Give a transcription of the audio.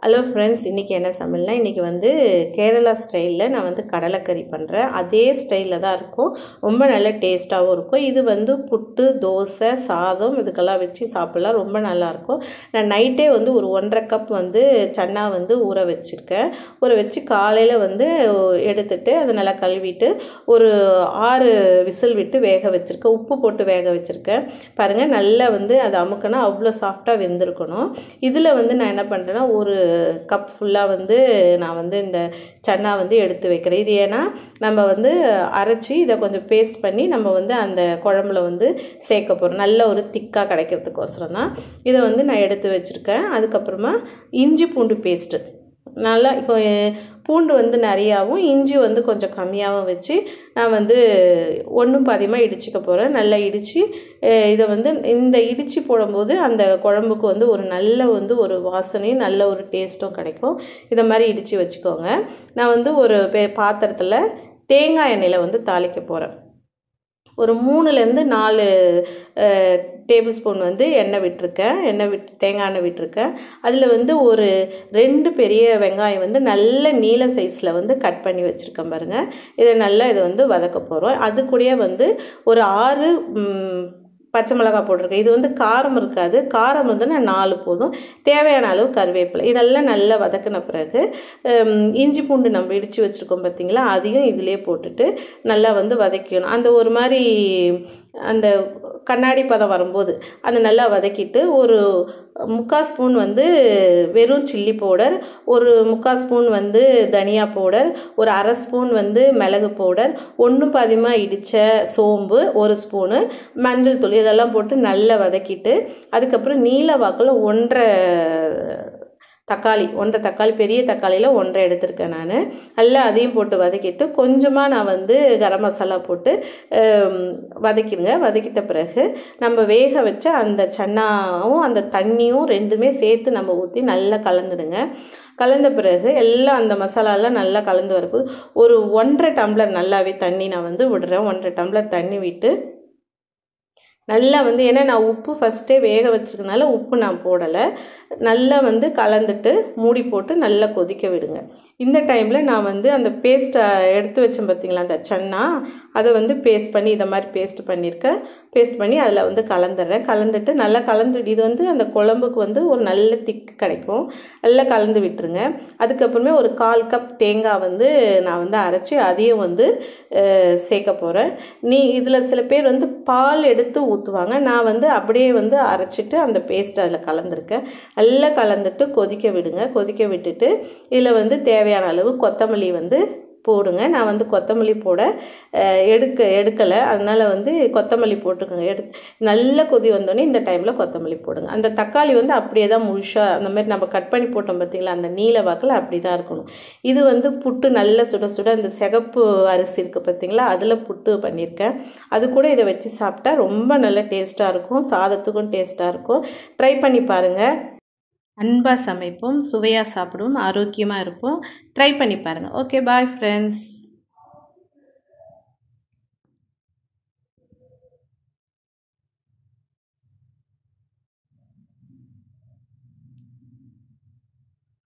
Hello friends, இன்றைக்கி என்ன சமையல்னா இன்றைக்கி வந்து கேரளா ஸ்டைலில் நான் வந்து கடலைக்கறி பண்ணுறேன். அதே ஸ்டைலில் தான் இருக்கும், ரொம்ப நல்ல டேஸ்ட்டாகவும் இருக்கும். இது வந்து புட்டு, தோசை, சாதம் இதுக்கெல்லாம் வச்சு சாப்பிட்லாம், ரொம்ப நல்லாயிருக்கும். நான் நைட்டே வந்து ஒரு 1.5 கப் வந்து சன்னா வந்து ஊற வச்சுருக்கேன். ஊற வச்சு காலையில் வந்து எடுத்துட்டு அதை நல்லா கழுவிட்டு ஒரு 6 விசில் விட்டு வேக வச்சுருக்கேன். உப்பு போட்டு வேக வச்சுருக்கேன். பாருங்கள், நல்லா வந்து அதை அமுக்கினா அவ்வளோ சாஃப்டாக வெந்திருக்கணும். இதில் வந்து நான் என்ன பண்ணுறேன்னா ஒரு கப் ஃபுல்லாக வந்து நான் வந்து இந்த சன்னா வந்து எடுத்து வைக்கிறேன். இது ஏன்னா நம்ம வந்து அரைச்சி இதை கொஞ்சம் பேஸ்ட் பண்ணி நம்ம வந்து அந்த குழம்புல வந்து சேர்க்க போகிறோம், நல்ல ஒரு திக்காக கிடைக்கிறதுக்கோசரம் தான் இதை வந்து நான் எடுத்து வச்சுருக்கேன். அதுக்கப்புறமா இஞ்சி பூண்டு பேஸ்ட்டு நல்லா, இப்போ பூண்டு வந்து நிறையாவும் இஞ்சி வந்து கொஞ்சம் கம்மியாகவும் வச்சு நான் வந்து ஒன்றும் பாதியமாக இடிச்சிக்க போகிறேன். நல்லா இடித்து இதை வந்து இந்த இடித்து போடும்போது அந்த குழம்புக்கு வந்து ஒரு நல்ல வந்து ஒரு வாசனையும் நல்ல ஒரு டேஸ்ட்டும் கிடைக்கும். இதை மாதிரி இடித்து வச்சுக்கோங்க. நான் வந்து ஒரு பாத்திரத்தில் தேங்காய் எண்ணெயில் வந்து தாளிக்க போகிறேன். ஒரு 3லேருந்து 4 டேபிள் ஸ்பூன் வந்து எண்ணெய் விட்டுருக்கேன். தேங்காய் எண்ணெய் விட்டுருக்கேன். அதில் வந்து ஒரு 2 பெரிய வெங்காயம் வந்து நல்ல நீல சைஸில் வந்து கட் பண்ணி வச்சுருக்கேன் பாருங்கள். இதை நல்லா இதை வந்து வதக்க போகிறோம். அது கூடயே வந்து ஒரு 6 பச்சை மிளகாய் போட்டிருக்கேன். இது வந்து காரம் இருக்காது, காரம் இருந்ததுன்னா 4 போதும். தேவையான அளவு கருவேப்பிலை, இதெல்லாம் நல்லா வதக்கின பிறகு இஞ்சி பூண்டு நம்ம இடித்து வச்சுருக்கோம் பார்த்தீங்களா, அதையும் இதிலே போட்டுட்டு நல்லா வந்து வதக்கணும். அந்த ஒரு மாதிரி அந்த கண்ணாடி பதம் வரும்போது அந்த நல்லா வதக்கிட்டு ஒரு 3/4 ஸ்பூன் வந்து வெறும் சில்லி பவுடர், ஒரு 3/4 ஸ்பூன் வந்து தனியா பவுடர், ஒரு 1/2 ஸ்பூன் வந்து மிளகு பவுடர், 1 பாதியமாக இடித்த சோம்பு 1 ஸ்பூனு, மஞ்சள் தூள் இதெல்லாம் போட்டு நல்லா வதக்கிட்டு அதுக்கப்புறம் நீல வாக்கில் 1 தக்காளி பெரிய தக்காளியில் 1 எடுத்திருக்கேன் நான். நல்லா அதையும் போட்டு வதக்கிட்டு கொஞ்சமாக நான் வந்து கரம் மசாலா போட்டு வதக்கிடுங்க. வதக்கிட்ட பிறகு நம்ம வேக வச்ச அந்த சன்னாவும் அந்த தண்ணியும் 2மே சேர்த்து நம்ம ஊற்றி நல்லா கலந்துடுங்க. கலந்த பிறகு எல்லாம் அந்த மசாலாலாம் நல்லா கலந்து வரப்போது ஒரு 1.5 டம்ளர் நல்லாவே தண்ணி நான் வந்து விடுறேன். 1.5 டம்ளர் தண்ணி விட்டு நல்லா வந்து, ஏன்னா நான் உப்பு ஃபஸ்ட்டே வேக வச்சுருக்கனால உப்பு நான் போடலை. நல்லா வந்து கலந்துட்டு மூடி போட்டு நல்லா கொதிக்க விடுங்க. இந்த டைமில் நான் வந்து அந்த பேஸ்ட்டை எடுத்து வச்சேன் பார்த்திங்களா, அந்த சன்னா, அதை வந்து பேஸ்ட் பண்ணி இதை மாதிரி பேஸ்ட் பண்ணியிருக்கேன். பேஸ்ட் பண்ணி அதில் வந்து கலந்துடுறேன். கலந்துட்டு நல்லா இது வந்து அந்த குழம்புக்கு வந்து ஒரு நல்ல திக்கு கிடைக்கும். நல்லா கலந்து விட்டுருங்க. அதுக்கப்புறமே ஒரு 1/4 கப் தேங்காய் வந்து நான் வந்து அரைச்சி அதையும் வந்து சேர்க்க போகிறேன். இதில் சில பேர் வந்து பால் எடுத்து ஊற்றுவாங்க, நான் வந்து அப்படியே வந்து அரைச்சிட்டு அந்த பேஸ்ட் அதில் கலந்துருக்கேன். நல்லா கலந்துட்டு கொதிக்க விடுங்க. கொதிக்க விட்டுட்டு இதில் வந்து தேவையான அளவு கொத்தமல்லி வந்து போடுங்க. நான் வந்து கொத்தமல்லி போட எடுக்கலை, அதனால் வந்து கொத்தமல்லி போட்டுக்கோங்க. நல்ல கொதி வந்தோடனே இந்த டைமில் கொத்தமல்லி போடுங்க. அந்த தக்காளி வந்து அப்படியே தான் முழுசாக அந்த மாதிரி நம்ம கட் பண்ணி போட்டோம் பார்த்திங்களா, அந்த நீல வாக்கில் அப்படி தான் இருக்கணும். இது வந்து புட்டு நல்ல சுட சுட அந்த சிகப்பு அரிசி இருக்குது பார்த்திங்களா, அதில் புட்டு பண்ணியிருக்கேன். அது கூட இதை வச்சு சாப்பிட்டா ரொம்ப நல்ல டேஸ்ட்டாக இருக்கும், சாதத்துக்கும் டேஸ்ட்டாக இருக்கும். ட்ரை பண்ணி பாருங்கள். அன்பாக சமைப்போம், சுவையாக சாப்பிடுவோம், ஆரோக்கியமாக இருப்போம். ட்ரை பண்ணி பாருங்கள். Okay, bye friends.